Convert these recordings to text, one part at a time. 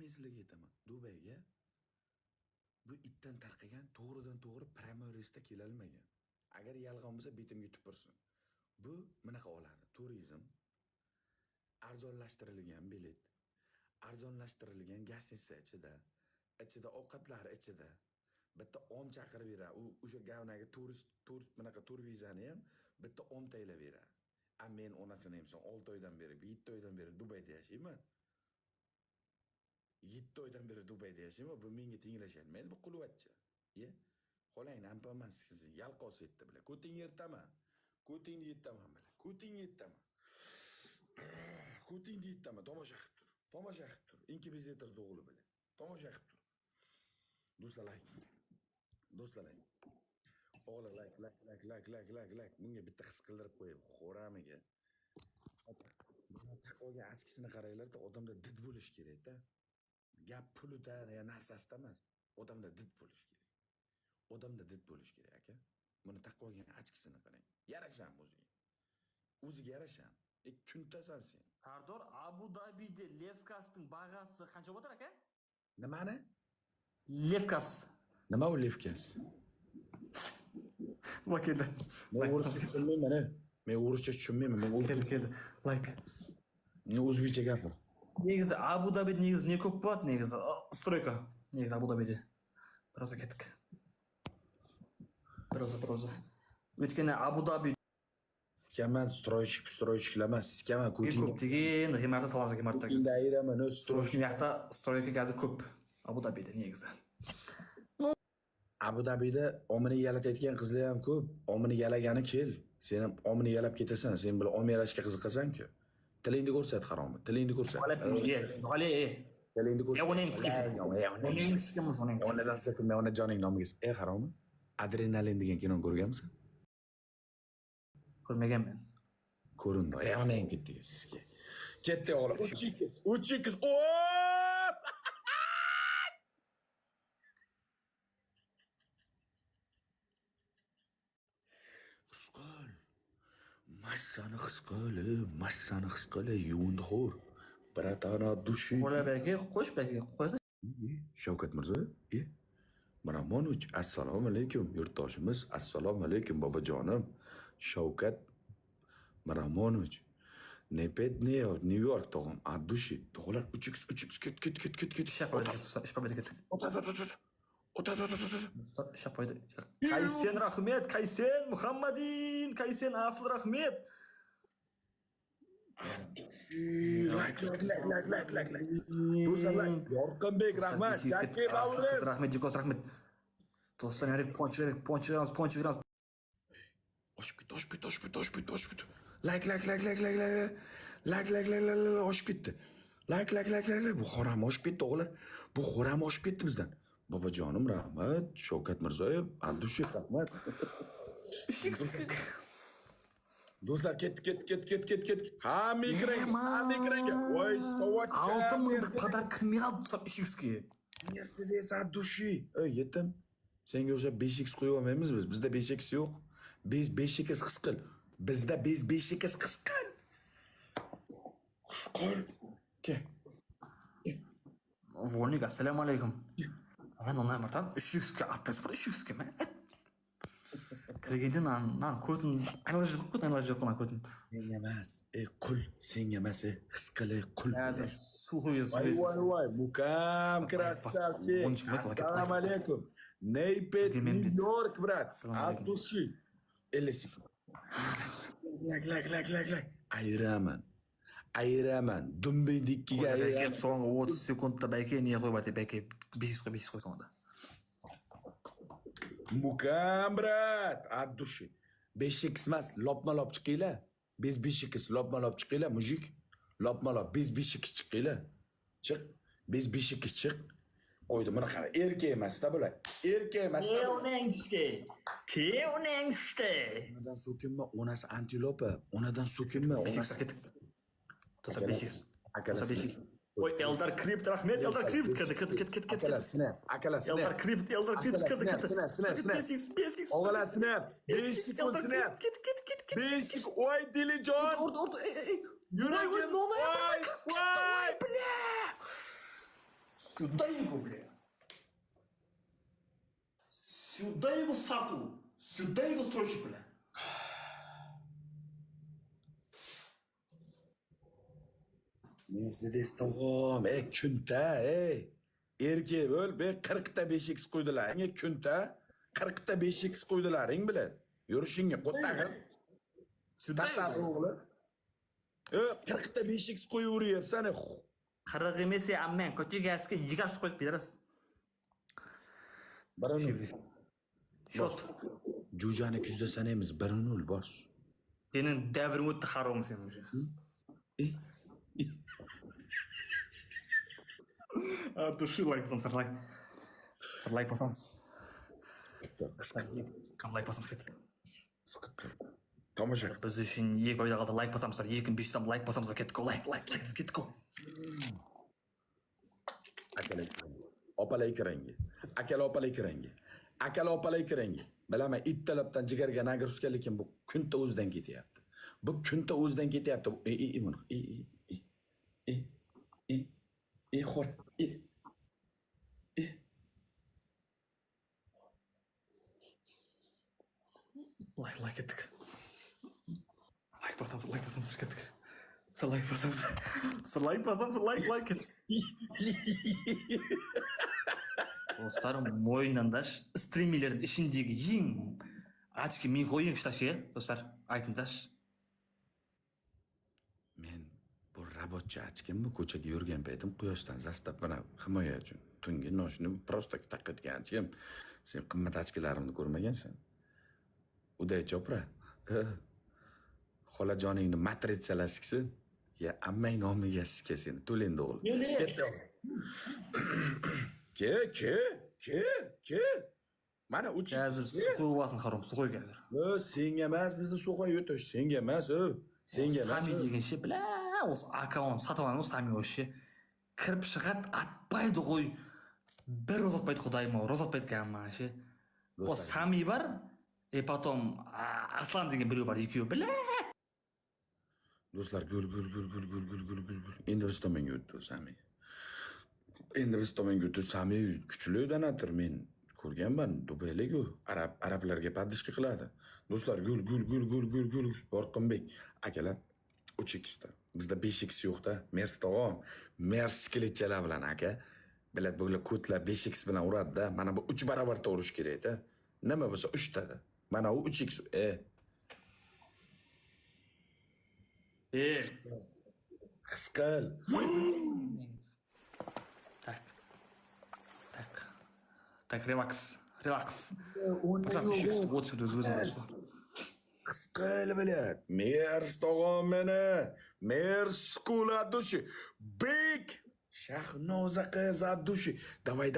men sizlarga aytaman. Dubayga bu itdan tarqagan to'g'ridan-to'g'ri primorisda kela olmagan. Agar yalg'on bo'lsa betimga tupursin. Bu bunaqa oladi. Turizm, arzonlashtirilgan bilet, arzonlashtirilgan gостиница ichida ovqatlar ichida bitta om chaqirib beradi. U o'sha gavnaga turist bunaqa tur vizani ham bitta om taylab beradi. Men onasini ham 6 oydan beri, 7 oydan beri Dubayda yashayman. 7 oydan beri Dubayda yashayman. Bu menga tenglasholmaydi, bu qulvatcha. Xo'lang, ampaman sizni yalqov setdi bilan. Ko'tingni yertaman. Ko'tingni yetaman bilan. Ko'tingni yetaman. Ko'tingni yetaman. Tomosha qilib tur. Tomosha qilib tur. Inkubator o'g'li bilan. Tomosha qilib tur. Do'stlar, o'g'li like. Bunga bitta his qildirib qo'yib, xo'ramiga. Taqvoga achkisini qaranglar-da, odamda did bo'lish kerak-da. Gap pulida ya narsasida emas. Odamda did bo'lish kerak. Odamda did bo'lish kerak, aka. Buni taqvoga achkisini qarang. Yarasham o'ziga. O'ziga yarasham. Kuntasan sen. Sardor, Abu Dabida Levkasning bag'asi qancha bo'tar aka? Nimani? Levkas. Nima u Levkas? Vakilda. Men o'rischa tushunmayman. Keldi. Like. Men o'zbekcha gapir. Негізі Abu Dabida негізі не көп болады негізі? Стройка. Негізі Abu Dabida. Biroz ketdik. Biroz. Өйткені Abu Dhabi Sizkaman stroychiklar emas, sizkaman көптеген ғимарат саласы ғимараттар. Ayiraman, Стройшный жақта стройка қазір көп. Abu Dabida негізі. Abu Dabida omini yalatayotgan qizlar ham ko'p. Omini yalagani kel. Sen ham omini yalab ketasan. Sen bilan om yalashga qiziqasan-ku. Tilingni ko'rsat, haromi. Tilingni ko'rsat. Tilingni ko'rsat. Ona joning nomiga. Haromi. Adrenalin degan kinoni ko'rganmisan? Ko'rmaganman. Ko'rindi. Onang ketdi sizga. Ketdi o'g'lim. Uchikiz. Massani his qil, yuvindixo'r. Bratana dushi. Bola belki, qo'sh belki, qo'ysa. Shavkat Mirziyoyev, Miramonovich, assalomu alaykum yurtdoshimiz, assalomu alaykum bobojonim. Shavkat Miramonovich, New York tog'im, addushi. Tog'lar 3x ket. Şapoydu. Kaysen rahmet, Kaysen Muhammadin, Kaysen asıl rahmet. Like. Do'stlar, Yorqinbek rahmat, Jaki Bavurov. Rahmet, Jikos rahmet. Do'stlar, yarik ponchilarimiz. Oshib ket. Like. Oshib ketdi. Like. Bu xoram oshib ketdi, o'g'lar. Bu xoram oshib ketdi bizdan. Bobojonim rahmat, Shavkat Mirziyoyev, Aldushev rahmat. Do'stlar, ket. Ha, mikranga. Voy, sovuq. 6 minglik podark qilmay olsam 3x'ga. Mercedes Aldushev. Yetim. Senga o'sha 5x qo'yib olmaymiz biz. Bizda 5x yo'q. 5x his qil. Bizda 5x his qil. Ke. Volnik, assalomu alaykum. Ben ona martan 3x'ga atpes bu 3x'ga mı? Kirgende nan ko'tin analizlik qilma ko'tin. Senga emas. Qul, senga emas, his qil, qul. Suxoy. Voy, mukam krasavchik. Assalomu alaykum. Neypet New York, brat. Aldushev. 50 sekund. Like. Ayiraman. Dumbidikkiga ayiraman. So'nggi 30 sekundda belki ne qo'yibati, belki 5 qo'y sonda. Mukam, brat. Aldushev. 5x emas, lopma-lop chiqinglar. 5x lopma-lop chiqinglar, mujik. Lopma-lop 5x chiqinglar. Chiq. 5x chiq. Qo'ydi, mana qara. Erkak emas-da bular. Erkak emas-da. Keunengste. Onadan so'kinma, onasi antilopa. Onadan so'kinma, onasi ketib. To'sa 5x. Oy, Eldar Crypt rahmet, Eldar Crypt ket. Akalar, snap. Eldar Crypt ket. Snap. O'g'lar, snap. 5 sekund snap. Ket. 5 oy Dilijon. Orda. Yuragim. Voy, bля. Сюда его, бля. Сюда его старту. Сюда его строчек, бля. Mercedes tog'am, kunta, erkak bo'l, 40 ta 5x qo'ydilaring, kunta. 40 ta 5x qo'ydilaring bilan. Yurishingga qo'tag'im. Сюда Tasavvur его. o'g'li. 40 ta 5x qo'yaveryapsan. Qirq emas ya, amman ko'cha gazga 20 qo'yib berasiz. Birini Shot. Jo'jani kuzda sanaymiz, 1-0 bos. Senin devrin o'tdi harom sen o'sha. Души лайк босам, сар лайк. Сар лайк босамыз. Лайк босамыз кетті. Tomosha. Biz үшін 2 oyda қалды лайк босамыз, 2-5 лайк босамыз, кеттік қой, лайк кеттік қой. Opalay kirangi. Akala opalay kirangi. Akala opalay kirangi. Bilaman, ittalabdan jigarga nagrusga, lekin bu kunta o'zidan ketyapti. Bu kunta o'zidan ketyapti. Xor. Лайк кеттік. Лайк босамыз кеттік. Сар лайк босамыз, лайк кеттік. Достар, мойнында стримилердің ішіндегі ең ачки мен қойын кішташы, достар, айтыңдашы. Men bu rabotchi achkimmi, ko'chaga yurgan paytim quyoshdan zastab bana himoya uchun tungi noshni prosta taqayotgan achkim. Sen qimmat achkilarimni ko'rmagansan. Uday chopra. Xolajoningni matritsalashkisi. Ya ammang nomiga sizga seni to'lenda o'g'lim. Ke. Mana uchi. Hozir suv ovasin harom, suv qo'y hozir. Senga emas, bizni suv qo'yib o'tish. Senga emas, senga emas. Sami degan şey bile, o akavon satavan o Sami o şey. Kirib шығат atpaydi qo'y. Bir roz atpaydi Xudoyim, roz atpaydi kanman şey. O Sami var, потом Arslan degan biri var, ikkovi bile. Do'stlar, gul. Endi biz tomonga o'tdi Sami. Sami kuchli donator, men ko'rganman, Dubaylik-ku, arablarga paddishka qiladi. Do'stlar, gul. Orqinbek akalar 3x da. Bizda 5x yo'q-da. Mers tog'am, Mers skilitchalar bilan aka. Bilad bo'g'lar ko'tlar 5x bilan uradi-da. Mana bu 3 barobarda urish kerak-da. Nima bo'lsa 3 tada. Mana u 3x. His qil. Так, релакс. Потом еще вот сюда звезды. His qil bilad. Mers tog'am meni. Mers skuladushi. Big Shahnoza qiz adushi. Давай.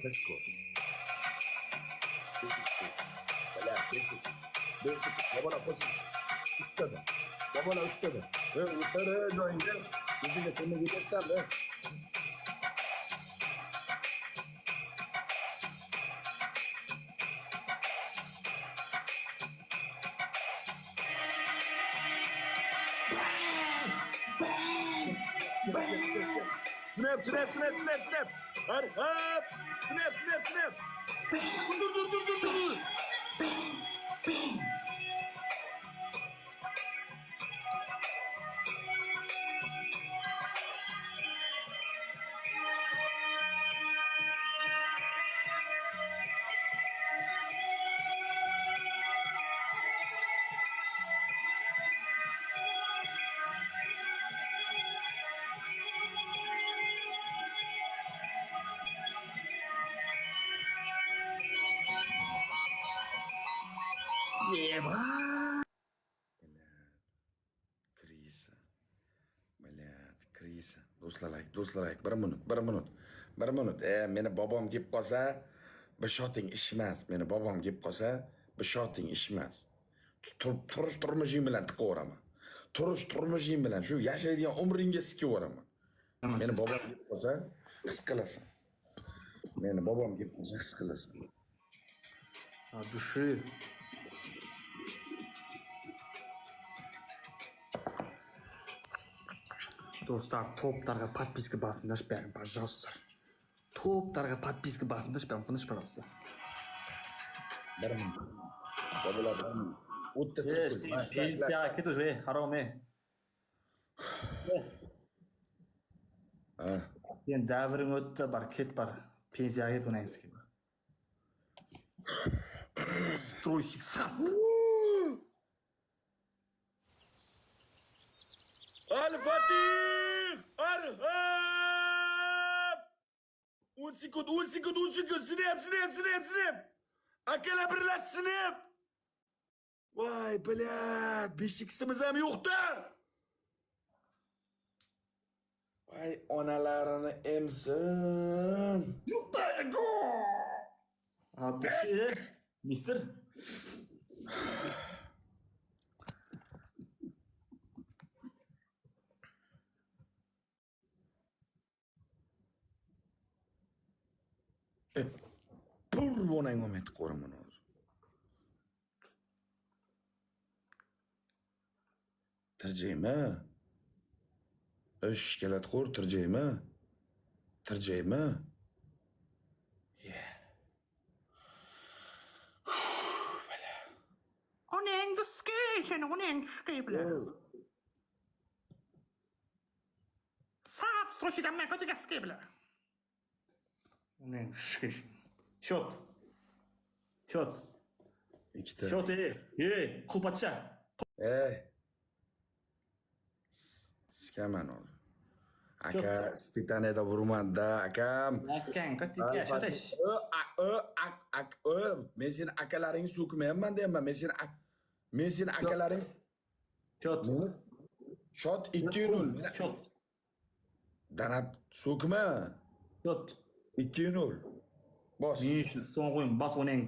Let's go. Basic. Babana koşmuş. Ustada. Babana ustada. Yukarı join'de. Yüzüne seni gidersem de. Snap. Hop. Snap. Dur. Krisa. Do'stlar, 1 minut. Meni bobom kelib qolsa, bishoting ishmas. Meni bobom kelib qolsa, bishoting ishmas. Turmushing bilan tiqaveraman. Turmushing bilan shu yashaydigan umringga sikaveraman. Meni bobom kelib qolsa, his qilasan. От души. Dostlar, toplarga подписка basыңдар, бәрін, пожалуйста. Toplarga подписка basыңдар, бәрін, тыныш пожалуйста. 1000. Bo'ladi. 30 sekund. Pensiyaga ket уже, harom. Ha. Sen davring o'tdi, bar ket bar. Pensiyaga ket o'ynaysiz. Стройщик сат. Al-Fatih! Arhab! 10 sekund. Sinep. Akalar birlash, sinep. Voy, bilat, 5x'imiz ham yo'q-da. Voy, onalarini emsin. Yutago. Abi, mister. Pur onang omad qo'raman hozir. Tirjayma. Ishkalat qo'r, tirjayma. Onang skej bilan. Saat stroshik amma ko'chaga skej bilan. Onang skej. Shot. Ikkita. Shot, qulpacha. Skaman hozir. Aka, spitaniyada urmanda, akam. Akang, ko'chaga shotash. Men seni akalaring so'kmayapman deyapman. Men seni akalaring shot 2-0. Shot. Danat so'kma. Shot. 2-0. Bos. Men shu so'ng qo'yim, bas onang.